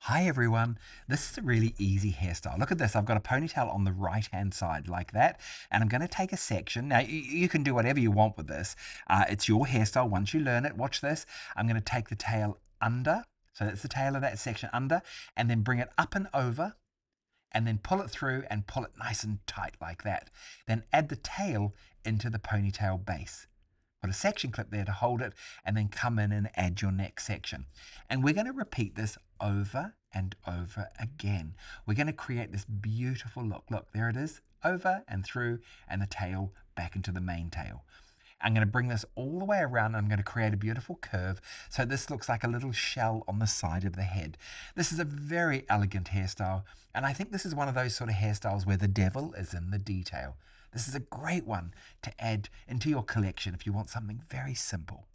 Hi everyone, this is a really easy hairstyle. Look at this, I've got a ponytail on the right hand side like that, and I'm going to take a section. Now you can do whatever you want with this. It's your hairstyle once you learn it. Watch this. I'm going to take the tail under, so that's the tail of that section under, and then bring it up and over, and then pull it through and pull it nice and tight like that. Then add the tail into the ponytail base. Put a section clip there to hold it, and then come in and add your next section. And we're going to repeat this over and over again. We're going to create this beautiful look. Look, there it is, over and through, and the tail back into the main tail. I'm going to bring this all the way around, and I'm going to create a beautiful curve so this looks like a little shell on the side of the head. This is a very elegant hairstyle, and I think this is one of those sort of hairstyles where the devil is in the detail. This is a great one to add into your collection if you want something very simple.